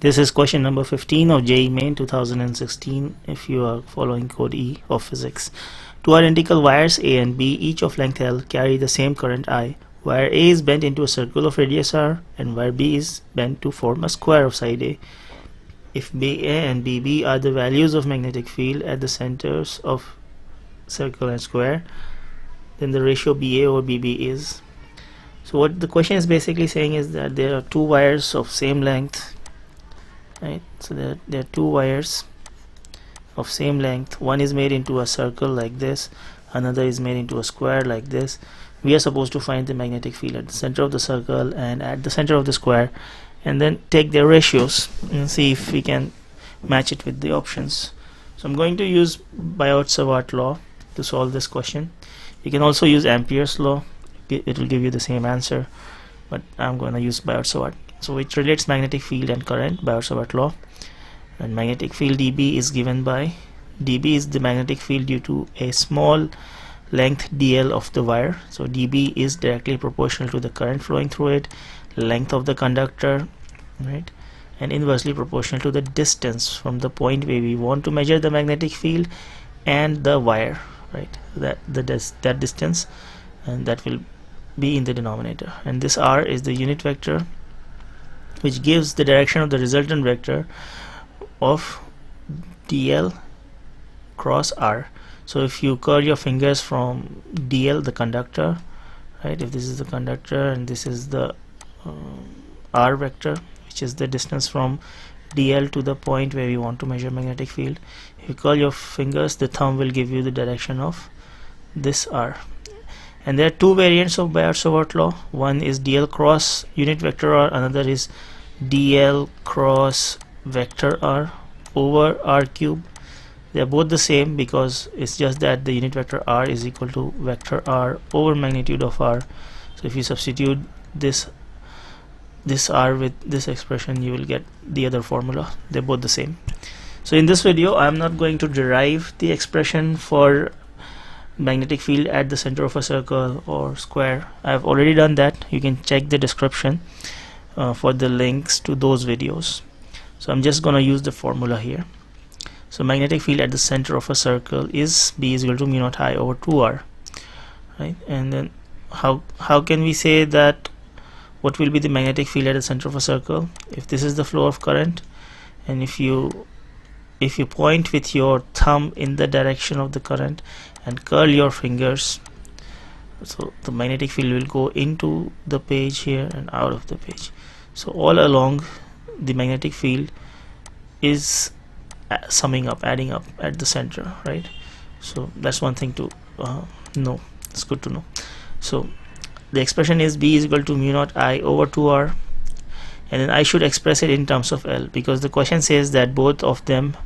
This is question number 15 of JEE Main 2016 if you are following code E of physics. Two identical wires A and B, each of length L, carry the same current I. Wire A is bent into a circle of radius R and wire B is bent to form a square of side A. If BA and BB are the values of magnetic field at the centers of circle and square, then the ratio BA over BB is. So what the question is basically saying is that there are two wires of same length, right? So there are two wires of same length. One is made into a circle like this, another is made into a square like this. We are supposed to find the magnetic field at the center of the circle and at the center of the square, and then take their ratios and see if we can match it with the options. So I'm going to use Biot-Savart law to solve this question. You can also use Ampere's law, it will give you the same answer, but I'm going to use Biot-Savart. So it relates magnetic field and current, Biot-Savart law. And magnetic field dB is given by, dB is the magnetic field due to a small length dl of the wire. So dB is directly proportional to the current flowing through it, length of the conductor, right, and inversely proportional to the distance from the point where we want to measure the magnetic field and the wire, right, that distance, and that will be in the denominator. And this r is the unit vector which gives the direction of the resultant vector of dl cross r. So if you curl your fingers from dl, the conductor, right, if this is the conductor and this is the r vector, which is the distance from dl to the point where we want to measure magnetic field, if you curl your fingers, the thumb will give you the direction of this r. And there are two variants of Biot-Savart law. One is dl cross unit vector r, another is dl cross vector r over r cube. They are both the same because it's just that the unit vector r is equal to vector r over magnitude of r. So if you substitute this r with this expression, you will get the other formula. They're both the same. So in this video I'm not going to derive the expression for magnetic field at the center of a circle or square. I've already done that. You can check the description for the links to those videos. So I'm just going to use the formula here. So magnetic field at the center of a circle is B is equal to mu naught I over 2r, right? And then how can we say that what will be the magnetic field at the center of a circle? If this is the flow of current, and if you point with your thumb in the direction of the current and curl your fingers, so the magnetic field will go into the page here and out of the page. So all along the magnetic field is summing up, adding up at the center, right? So that's one thing to know. It's good to know. So the expression is B is equal to mu naught I over 2r, and then I should express it in terms of L because the question says that both of them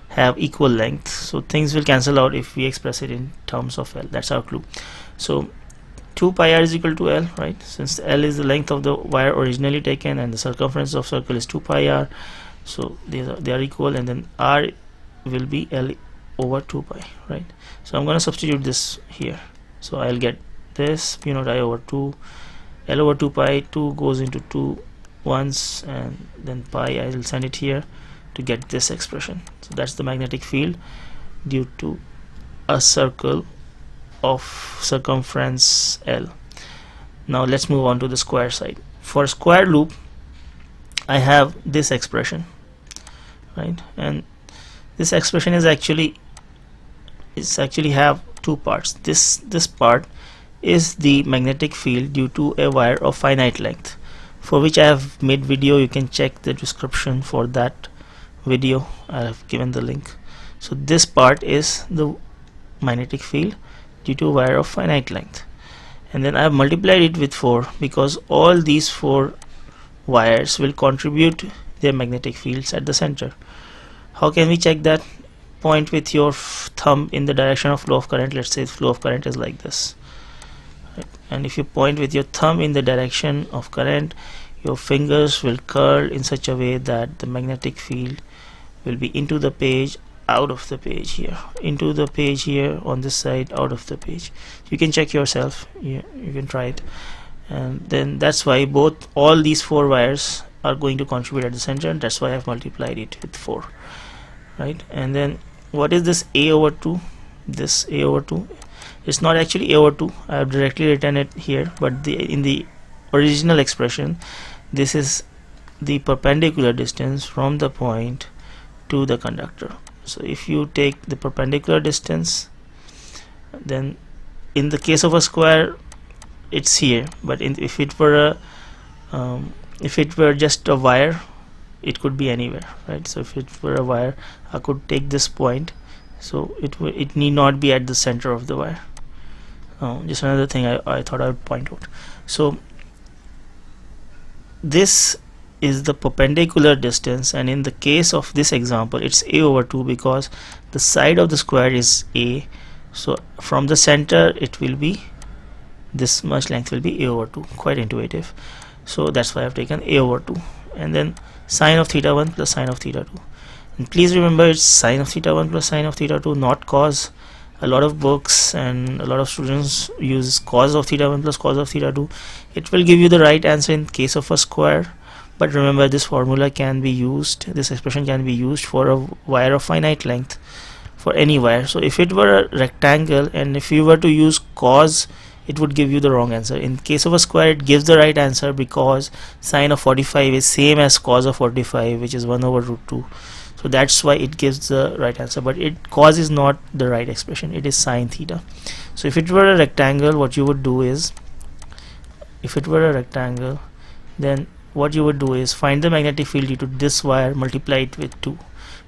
have equal length, so things will cancel out if we express it in terms of L. That's our clue. So 2 pi r is equal to L, right? Since L is the length of the wire originally taken and the circumference of circle is 2 pi r, so they are equal, and then r will be L over 2 pi, right? So I'm going to substitute this here. So I'll get this mu naught I over 2, L over 2 pi, 2 goes into 2 once, and then pi I will send it here to get this expression. So that's the magnetic field due to a circle of circumference L. Now let's move on to the square side. For a square loop I have this expression, right? And this expression is actually have two parts. This part is the magnetic field due to a wire of finite length, for which I have made video. You can check the description for that video. I have given the link. So this part is the magnetic field due to a wire of finite length, and then I have multiplied it with 4 because all these 4 wires will contribute their magnetic fields at the center. How can we check that? Point with your thumb in the direction of flow of current. Let's say the flow of current is like this, right? And if you point with your thumb in the direction of current, your fingers will curl in such a way that the magnetic field will be into the page, out of the page here, into the page here on this side, out of the page. You can check yourself, you can try it. And then that's why all these 4 wires are going to contribute at the center, and that's why I've multiplied it with 4, right? And then what is this a over 2? This a over 2, it's not actually a over 2, I have directly written it here, but in the original expression this is the perpendicular distance from the point to the conductor. So if you take the perpendicular distance, then in the case of a square it's here, but if it were just a wire, it could be anywhere, right? So if it were a wire, I could take this point, so it need not be at the center of the wire. Just another thing I thought I would point out. So this is the perpendicular distance, and in the case of this example it's a over 2 because the side of the square is a, so from the center it will be this much length will be a over 2. Quite intuitive, so that's why I've taken a over 2. And then sine of theta 1 plus sine of theta 2, and please remember it's sine of theta 1 plus sine of theta 2, not cos. A lot of books and a lot of students use cos of theta 1 plus cos of theta 2. It will give you the right answer in case of a square, but remember this formula can be used, this expression can be used for a wire of finite length, for any wire. So if it were a rectangle and if you were to use cos, it would give you the wrong answer. In case of a square it gives the right answer because sine of 45 is same as cos of 45, which is 1 over root 2. So that's why it gives the right answer, but cos is not the right expression, it is sine theta. So if it were a rectangle, what you would do is, then what you would do is find the magnetic field due to this wire, multiply it with 2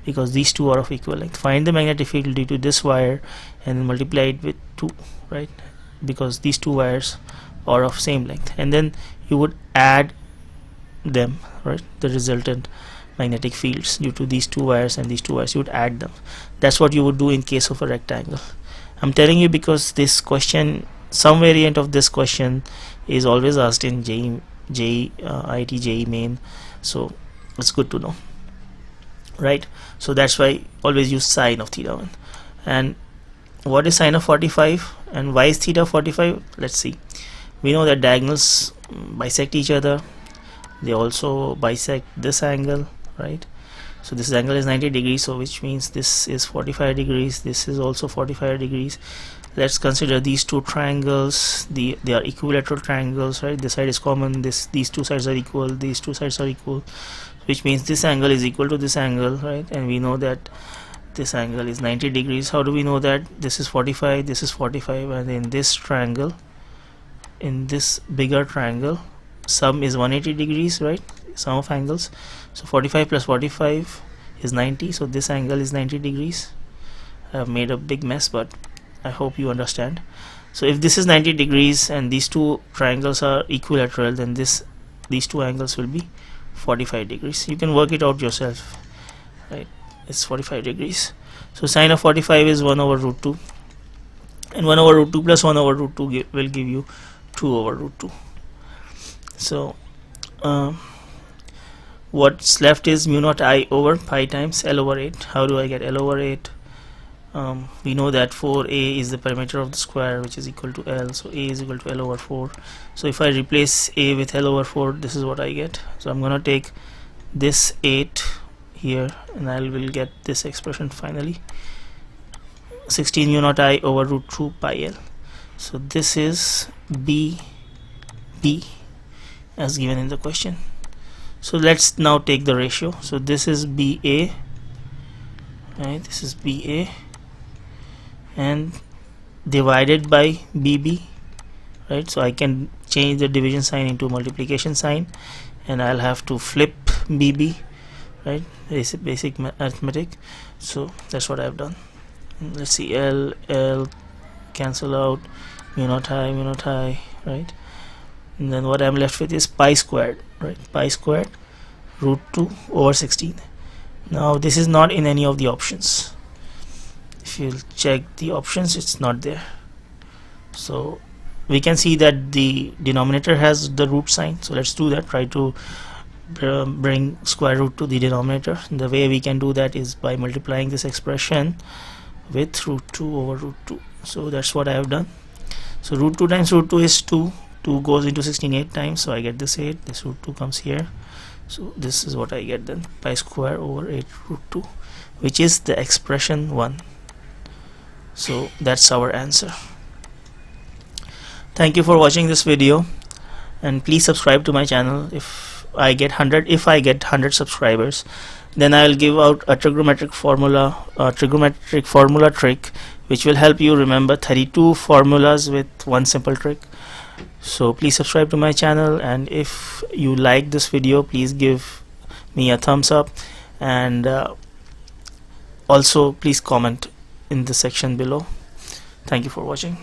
because these two are of equal length. Find the magnetic field due to this wire and multiply it with 2, right, because these two wires are of same length, and then you would add them, right, the resultant magnetic fields due to these two wires and these two wires, you would add them. That's what you would do in case of a rectangle. I'm telling you because this question, some variant of this question is always asked in IIT JEE Main, so it's good to know, right? So that's why always use sine of theta 1. And what is sine of 45 and why is theta 45? Let's see. We know that diagonals bisect each other, they also bisect this angle, right? So this angle is 90 degrees, so which means this is 45 degrees, this is also 45 degrees. Let's consider these two triangles, they are equilateral triangles, right? This side is common, these two sides are equal, these two sides are equal, which means this angle is equal to this angle, right? And we know that this angle is 90 degrees. How do we know that? This is 45, this is 45, and in this triangle, in this bigger triangle, sum is 180 degrees, right? Sum of angles. So 45 plus 45 is 90, so this angle is 90 degrees. I have made a big mess, but I hope you understand. So if this is 90 degrees and these two triangles are equilateral, then these two angles will be 45 degrees. You can work it out yourself, right? It's 45 degrees. So sine of 45 is 1 over root 2, and 1 over root 2 plus 1 over root 2 will give you 2 over root 2. So what's left is mu naught I over pi times L over 8. How do I get L over 8? We know that 4a is the perimeter of the square, which is equal to L, so a is equal to L over 4. So if I replace a with L over 4, this is what I get. So I'm gonna take this 8 here and I will get this expression finally, 16 mu naught I over root 2 pi L. So this is B as given in the question. So let's now take the ratio. So this is BA, right? This is BA and divided by BB, right? So I can change the division sign into multiplication sign, and I'll have to flip BB, right? Basic arithmetic. So that's what I've done. Let's see, L cancel out, mu naught I, right? And then what I'm left with is pi squared, right? Pi squared root 2 over 16. Now this is not in any of the options. If you check the options, it's not there. So we can see that the denominator has the root sign. So let's do that. Try to bring square root to the denominator. And the way we can do that is by multiplying this expression with root 2 over root 2. So that's what I have done. So root 2 times root 2 is 2. 2 goes into 16 8 times, so I get this 8. This root 2 comes here. So this is what I get then, pi square over 8 root 2, which is the expression 1. So that's our answer. Thank you for watching this video, and please subscribe to my channel. If I get 100 subscribers, then I'll give out a trigonometric formula trick, which will help you remember 32 formulas with one simple trick. So please subscribe to my channel, and if you like this video, please give me a thumbs up, and also please comment in the section below. Thank you for watching.